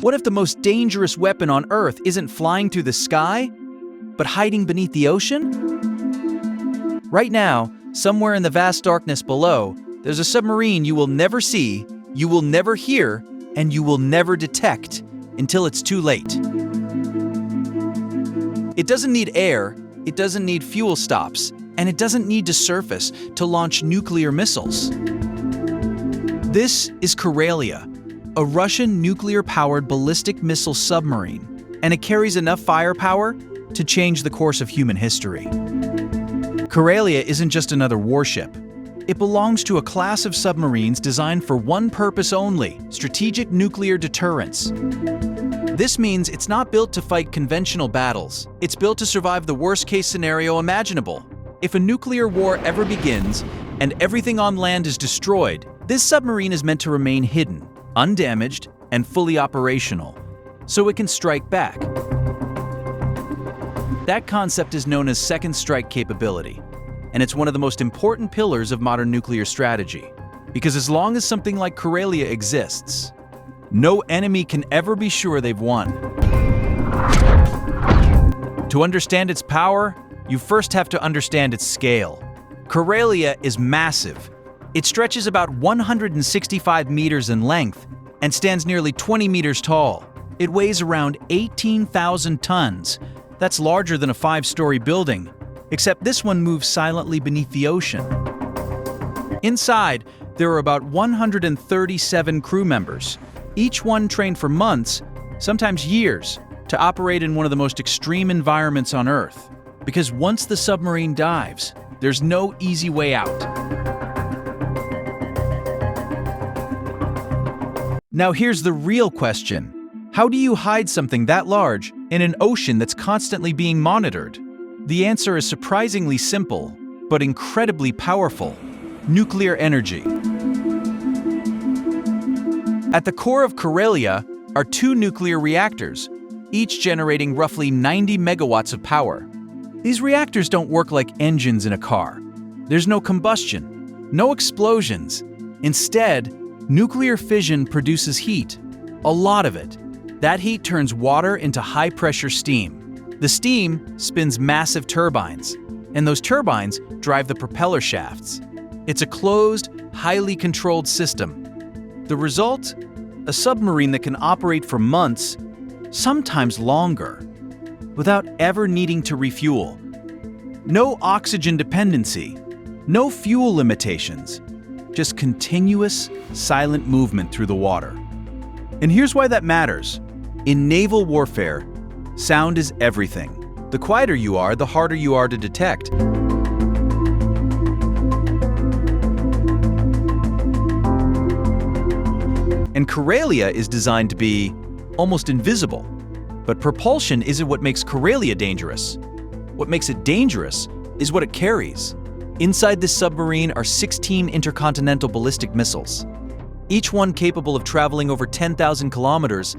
What if the most dangerous weapon on Earth isn't flying through the sky, but hiding beneath the ocean? Right now, somewhere in the vast darkness below, there's a submarine you will never see, you will never hear, and you will never detect until it's too late. It doesn't need air, it doesn't need fuel stops, and it doesn't need to surface to launch nuclear missiles. This is Corelia, a Russian nuclear-powered ballistic missile submarine, and it carries enough firepower to change the course of human history. Karelia isn't just another warship. It belongs to a class of submarines designed for one purpose only: strategic nuclear deterrence. This means it's not built to fight conventional battles. It's built to survive the worst-case scenario imaginable. If a nuclear war ever begins and everything on land is destroyed, this submarine is meant to remain hidden, undamaged, and fully operational, so it can strike back. That concept is known as second strike capability, and it's one of the most important pillars of modern nuclear strategy. Because as long as something like Corelia exists, no enemy can ever be sure they've won. To understand its power, you first have to understand its scale. Corelia is massive. It stretches about 165 meters in length and stands nearly 20 meters tall. It weighs around 18,000 tons. That's larger than a 5-story building, except this one moves silently beneath the ocean. Inside, there are about 137 crew members, each one trained for months, sometimes years, to operate in one of the most extreme environments on Earth. Because once the submarine dives, there's no easy way out. Now here's the real question. How do you hide something that large in an ocean that's constantly being monitored? The answer is surprisingly simple, but incredibly powerful: nuclear energy. At the core of Corelia are 2 nuclear reactors, each generating roughly 90 megawatts of power. These reactors don't work like engines in a car. There's no combustion, no explosions. Instead, nuclear fission produces heat, a lot of it. That heat turns water into high-pressure steam. The steam spins massive turbines, and those turbines drive the propeller shafts. It's a closed, highly controlled system. The result? A submarine that can operate for months, sometimes longer, without ever needing to refuel. No oxygen dependency, no fuel limitations, just continuous, silent movement through the water. And here's why that matters. In naval warfare, sound is everything. The quieter you are, the harder you are to detect. And Corelia is designed to be almost invisible. But propulsion isn't what makes Corelia dangerous. What makes it dangerous is what it carries. Inside this submarine are 16 intercontinental ballistic missiles, each one capable of traveling over 10,000 kilometers,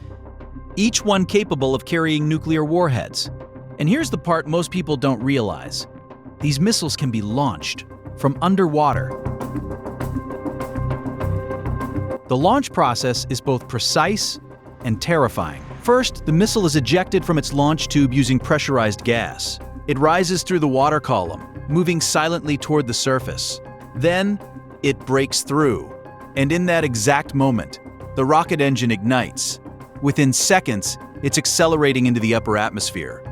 each one capable of carrying nuclear warheads. And here's the part most people don't realize. These missiles can be launched from underwater. The launch process is both precise and terrifying. First, the missile is ejected from its launch tube using pressurized gas. It rises through the water column, moving silently toward the surface. Then, it breaks through. And in that exact moment, the rocket engine ignites. Within seconds, it's accelerating into the upper atmosphere.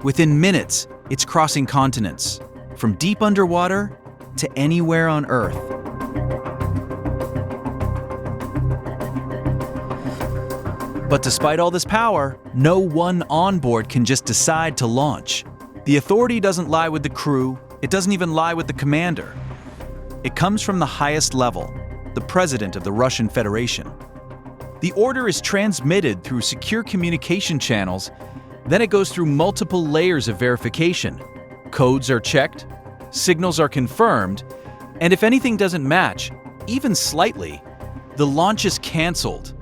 Within minutes, it's crossing continents, from deep underwater to anywhere on Earth. But despite all this power, no one onboard can just decide to launch. The authority doesn't lie with the crew, it doesn't even lie with the commander. It comes from the highest level, the President of the Russian Federation. The order is transmitted through secure communication channels, then it goes through multiple layers of verification. Codes are checked, signals are confirmed, and if anything doesn't match, even slightly, the launch is canceled.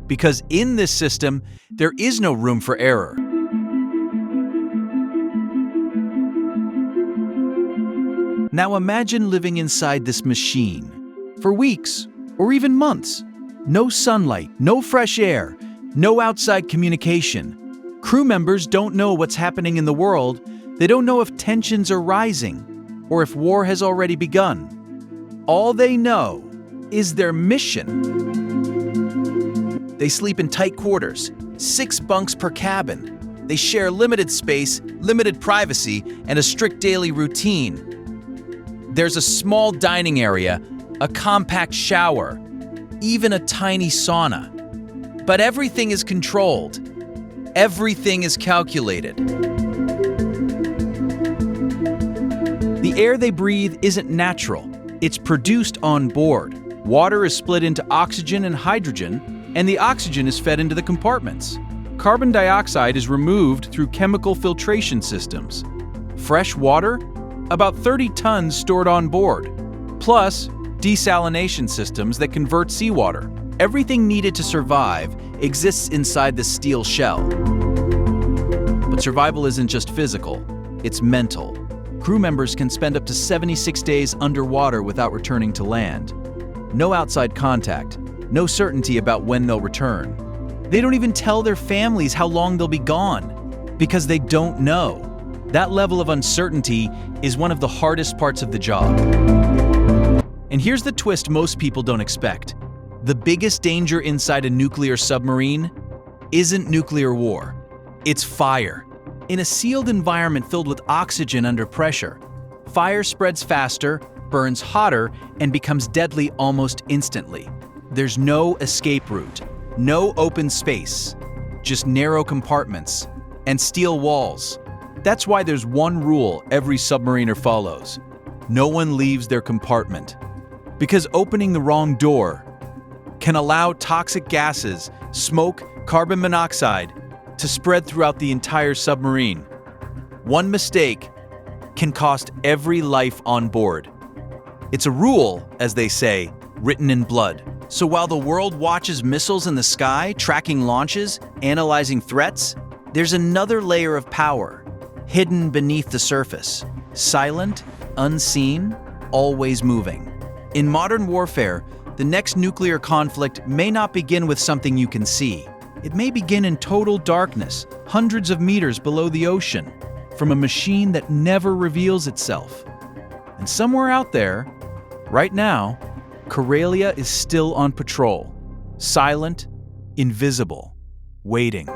Because in this system, there is no room for error. Now imagine living inside this machine for weeks or even months. No sunlight, no fresh air, no outside communication. Crew members don't know what's happening in the world. They don't know if tensions are rising or if war has already begun. All they know is their mission. They sleep in tight quarters, 6 bunks per cabin. They share limited space, limited privacy, and a strict daily routine. There's a small dining area, a compact shower, even a tiny sauna. But everything is controlled. Everything is calculated. The air they breathe isn't natural. It's produced on board. Water is split into oxygen and hydrogen, and the oxygen is fed into the compartments. Carbon dioxide is removed through chemical filtration systems. Fresh water? About 30 tons stored on board, plus desalination systems that convert seawater. Everything needed to survive exists inside the steel shell. But survival isn't just physical, it's mental. Crew members can spend up to 76 days underwater without returning to land. No outside contact, no certainty about when they'll return. They don't even tell their families how long they'll be gone, because they don't know. That level of uncertainty is one of the hardest parts of the job. And here's the twist most people don't expect. The biggest danger inside a nuclear submarine isn't nuclear war. It's fire. In a sealed environment filled with oxygen under pressure, fire spreads faster, burns hotter, and becomes deadly almost instantly. There's no escape route, no open space, just narrow compartments and steel walls. That's why there's one rule every submariner follows. No one leaves their compartment. Because opening the wrong door can allow toxic gases, smoke, carbon monoxide, to spread throughout the entire submarine. One mistake can cost every life on board. It's a rule, as they say, written in blood. So while the world watches missiles in the sky, tracking launches, analyzing threats, there's another layer of power, hidden beneath the surface, silent, unseen, always moving. In modern warfare, the next nuclear conflict may not begin with something you can see. It may begin in total darkness, hundreds of meters below the ocean, from a machine that never reveals itself. And somewhere out there, right now, Corelia is still on patrol, silent, invisible, waiting.